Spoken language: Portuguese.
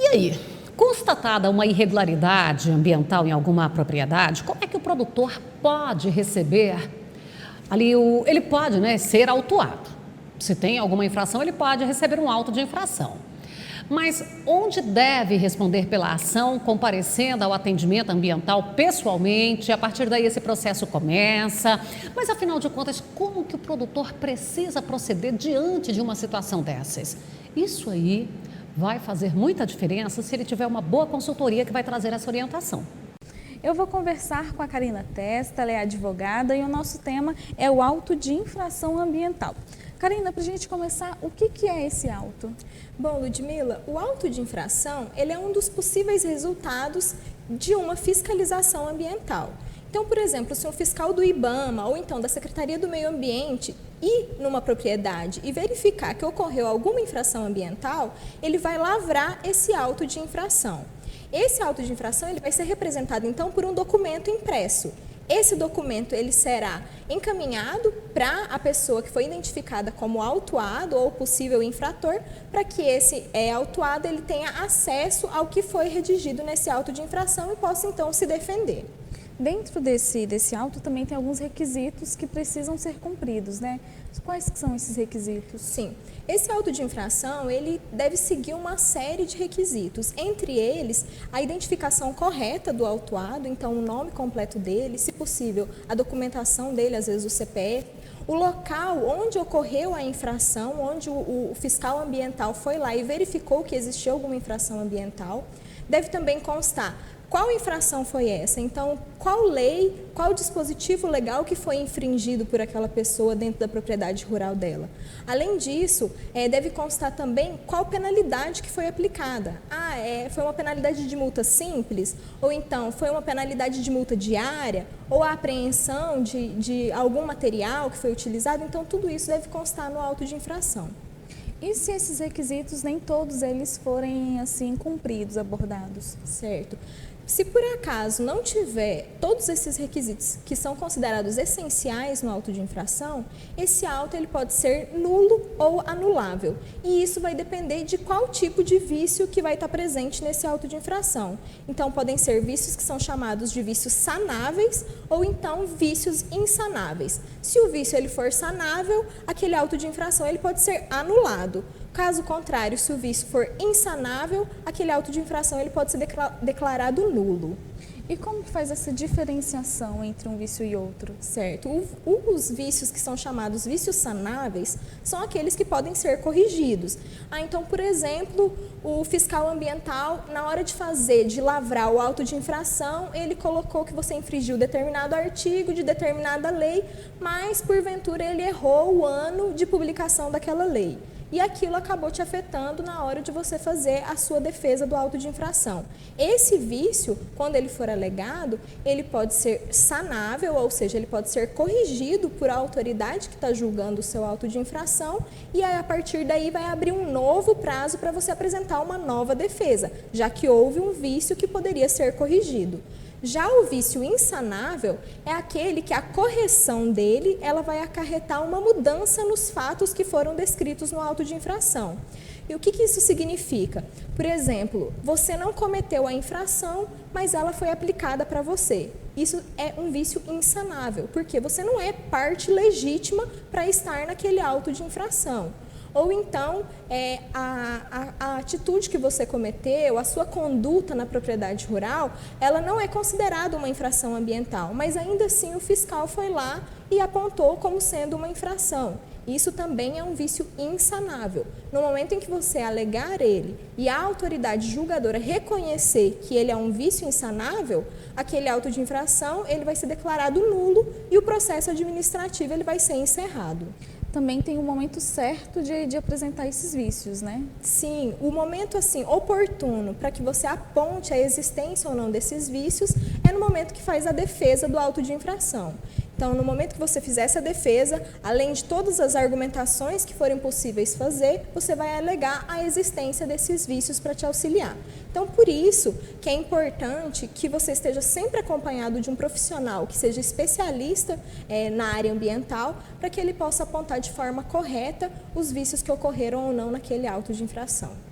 aí, constatada uma irregularidade ambiental em alguma propriedade, como é que o produtor pode receber ali ele pode, ser autuado. Se tem alguma infração, ele pode receber um auto de infração. Mas onde deve responder pela ação, comparecendo ao atendimento ambiental pessoalmente? A partir daí esse processo começa. Mas afinal de contas, como que o produtor precisa proceder diante de uma situação dessas? Isso aí vai fazer muita diferença se ele tiver uma boa consultoria que vai trazer essa orientação. Eu vou conversar com a Karina Testa, ela é advogada e o nosso tema é o auto de infração ambiental. Karina, para a gente começar, o que é esse auto? Bom, Ludmila, o auto de infração ele é um dos possíveis resultados de uma fiscalização ambiental. Então, por exemplo, se um fiscal do IBAMA ou então da Secretaria do Meio Ambiente ir numa propriedade e verificar que ocorreu alguma infração ambiental, ele vai lavrar esse auto de infração. Esse auto de infração ele vai ser representado, então, por um documento impresso. Esse documento ele será encaminhado para a pessoa que foi identificada como autuado ou possível infrator, para que esse autuado ele tenha acesso ao que foi redigido nesse auto de infração e possa, então, se defender. Dentro desse auto também tem alguns requisitos que precisam ser cumpridos, né? Quais que são esses requisitos? Sim, esse auto de infração ele deve seguir uma série de requisitos, entre eles a identificação correta do autuado, então o nome completo dele, se possível a documentação dele, às vezes o CPF, o local onde ocorreu a infração, onde o fiscal ambiental foi lá e verificou que existiu alguma infração ambiental, deve também constar qual infração foi essa? Então, qual lei, qual dispositivo legal que foi infringido por aquela pessoa dentro da propriedade rural dela? Além disso, deve constar também qual penalidade que foi aplicada. Foi uma penalidade de multa simples? Ou então, foi uma penalidade de multa diária? Ou a apreensão de algum material que foi utilizado? Então, tudo isso deve constar no auto de infração. E se esses requisitos, nem todos eles forem assim cumpridos, abordados? Certo. Se por acaso não tiver todos esses requisitos que são considerados essenciais no auto de infração, esse auto ele pode ser nulo ou anulável. E isso vai depender de qual tipo de vício que vai estar presente nesse auto de infração. Então, podem ser vícios que são chamados de vícios sanáveis ou então vícios insanáveis. Se o vício ele for sanável, aquele auto de infração ele pode ser anulado. Caso contrário, se o vício for insanável, aquele auto de infração ele pode ser declarado nulo. E como que faz essa diferenciação entre um vício e outro? Certo. Os vícios que são chamados vícios sanáveis são aqueles que podem ser corrigidos. Então, por exemplo, o fiscal ambiental, na hora de lavrar o auto de infração, ele colocou que você infringiu determinado artigo de determinada lei, mas, porventura, ele errou o ano de publicação daquela lei. E aquilo acabou te afetando na hora de você fazer a sua defesa do auto de infração. Esse vício, quando ele for alegado, ele pode ser sanável, ou seja, ele pode ser corrigido por a autoridade que está julgando o seu auto de infração, e aí, a partir daí vai abrir um novo prazo para você apresentar uma nova defesa, já que houve um vício que poderia ser corrigido. Já o vício insanável é aquele que a correção dele ela vai acarretar uma mudança nos fatos que foram descritos no auto de infração. E o que isso significa? Por exemplo, você não cometeu a infração, mas ela foi aplicada para você. Isso é um vício insanável, porque você não é parte legítima para estar naquele auto de infração. Ou então, a atitude que você cometeu, a sua conduta na propriedade rural, ela não é considerada uma infração ambiental, mas ainda assim o fiscal foi lá e apontou como sendo uma infração. Isso também é um vício insanável. No momento em que você alegar ele e a autoridade julgadora reconhecer que ele é um vício insanável, aquele auto de infração ele vai ser declarado nulo e o processo administrativo ele vai ser encerrado. Também tem um momento certo de apresentar esses vícios, né? Sim, o momento assim oportuno para que você aponte a existência ou não desses vícios é no momento que faz a defesa do auto de infração. Então, no momento que você fizer essa defesa, além de todas as argumentações que forem possíveis fazer, você vai alegar a existência desses vícios para te auxiliar. Então, por isso que é importante que você esteja sempre acompanhado de um profissional que seja especialista na área ambiental, para que ele possa apontar de forma correta os vícios que ocorreram ou não naquele auto de infração.